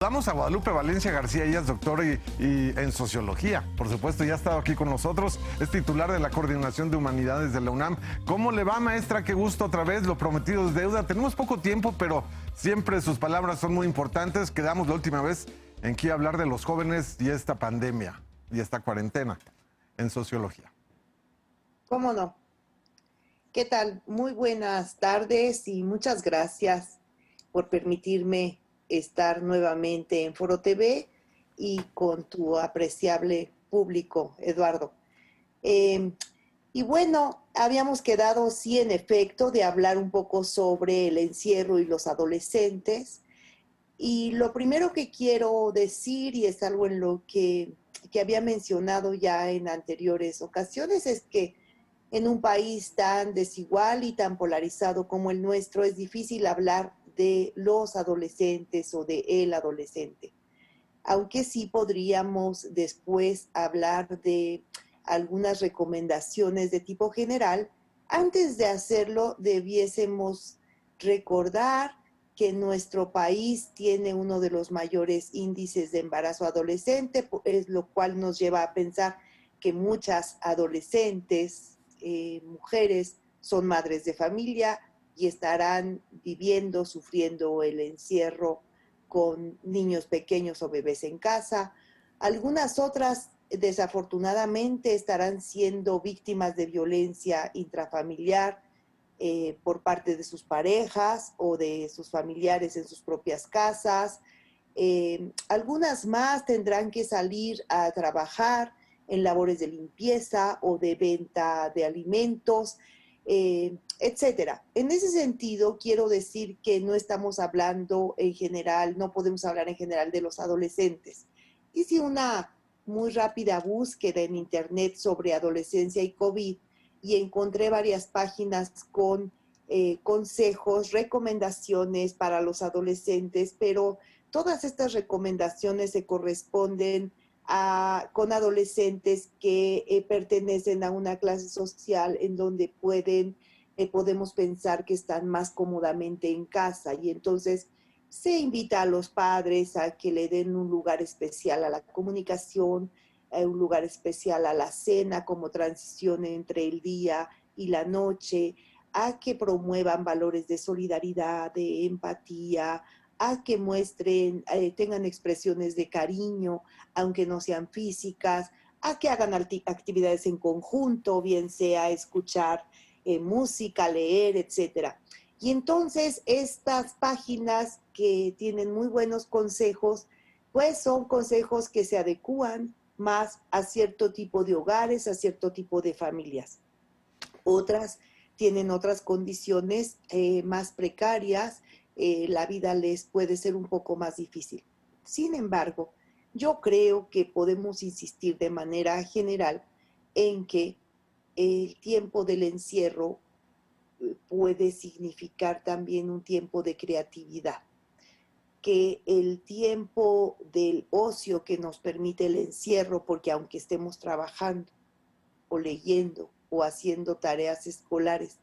Vamos a Guadalupe Valencia García, ella es doctora y en sociología. Por supuesto, ya ha estado aquí con nosotros, es titular de la Coordinación de Humanidades de la UNAM. ¿Cómo le va, maestra? Qué gusto otra vez, lo prometido es deuda. Tenemos poco tiempo, pero siempre sus palabras son muy importantes. Quedamos la última vez en que iba a hablar de los jóvenes y esta pandemia y esta cuarentena en sociología. ¿Cómo no? ¿Qué tal? Muy buenas tardes y muchas gracias por permitirme estar nuevamente en Foro TV y con tu apreciable público, Eduardo. Eh, y bueno, habíamos quedado, sí, en efecto, de hablar un poco sobre el encierro y los adolescentes. Y lo primero que quiero decir, y es algo en lo que había mencionado ya en anteriores ocasiones, es que en un país tan desigual y tan polarizado como el nuestro, es difícil hablar de los adolescentes o de el adolescente. Aunque sí podríamos después hablar de algunas recomendaciones de tipo general, antes de hacerlo debiésemos recordar que nuestro país tiene uno de los mayores índices de embarazo adolescente, es lo cual nos lleva a pensar que muchas adolescentes, mujeres, son madres de familia y estarán viviendo, sufriendo el encierro con niños pequeños o bebés en casa. Algunas otras, desafortunadamente, estarán siendo víctimas de violencia intrafamiliar por parte de sus parejas o de sus familiares en sus propias casas. Algunas más tendrán que salir a trabajar en labores de limpieza o de venta de alimentos, etcétera. En ese sentido, quiero decir que no estamos hablando en general, no podemos hablar en general de los adolescentes. Hice una muy rápida búsqueda en internet sobre adolescencia y COVID y encontré varias páginas con consejos, recomendaciones para los adolescentes, pero todas estas recomendaciones se corresponden con adolescentes que pertenecen a una clase social en donde podemos pensar que están más cómodamente en casa, y entonces se invita a los padres a que le den un lugar especial a la comunicación, un lugar especial a la cena como transición entre el día y la noche, a que promuevan valores de solidaridad, de empatía, a que muestren, tengan expresiones de cariño, aunque no sean físicas, a que hagan actividades en conjunto, bien sea escuchar música, leer, etcétera. Y entonces estas páginas que tienen muy buenos consejos, pues son consejos que se adecúan más a cierto tipo de hogares, a cierto tipo de familias. Otras tienen otras condiciones más precarias, la vida les puede ser un poco más difícil. Sin embargo, yo creo que podemos insistir de manera general en que el tiempo del encierro puede significar también un tiempo de creatividad, que el tiempo del ocio que nos permite el encierro, porque aunque estemos trabajando o leyendo o haciendo tareas escolares,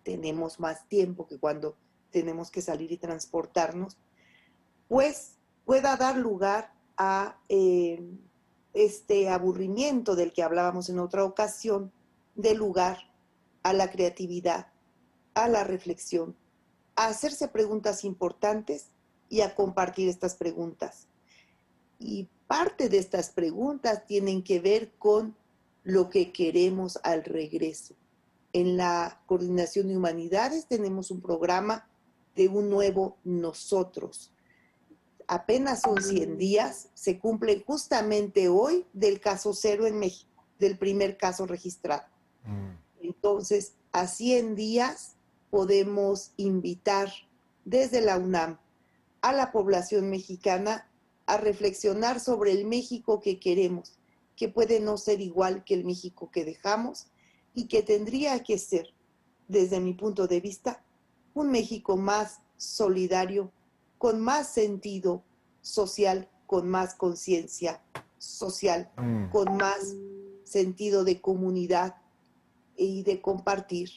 tenemos más tiempo que cuando tenemos que salir y transportarnos, pues pueda dar lugar a este aburrimiento del que hablábamos en otra ocasión, de lugar a la creatividad, a la reflexión, a hacerse preguntas importantes y a compartir estas preguntas. Y parte de estas preguntas tienen que ver con lo que queremos al regreso. En la Coordinación de Humanidades tenemos un programa de un nuevo nosotros. Apenas son 100 días, se cumple justamente hoy del caso cero en México, del primer caso registrado. Entonces, a 100 días podemos invitar desde la UNAM a la población mexicana a reflexionar sobre el México que queremos, que puede no ser igual que el México que dejamos y que tendría que ser, desde mi punto de vista, un México más solidario, con más sentido social, con más conciencia social, con más sentido de comunidad y de compartir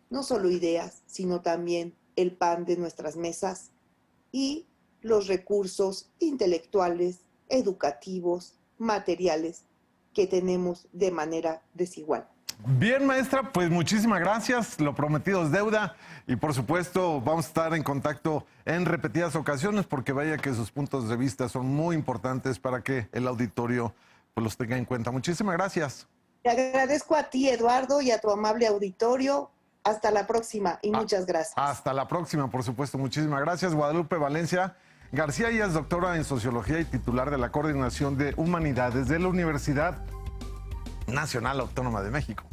no solo ideas, sino también el pan de nuestras mesas y los recursos intelectuales, educativos, materiales que tenemos de manera desigual. Bien, maestra, pues muchísimas gracias. Lo prometido es deuda y por supuesto vamos a estar en contacto en repetidas ocasiones porque vaya que sus puntos de vista son muy importantes para que el auditorio pues, los tenga en cuenta. Muchísimas gracias. Te agradezco a ti, Eduardo, y a tu amable auditorio. Hasta la próxima y muchas gracias. Hasta la próxima, por supuesto. Muchísimas gracias. Guadalupe Valencia García, ella es doctora en Sociología y titular de la Coordinación de Humanidades de la Universidad Nacional Autónoma de México.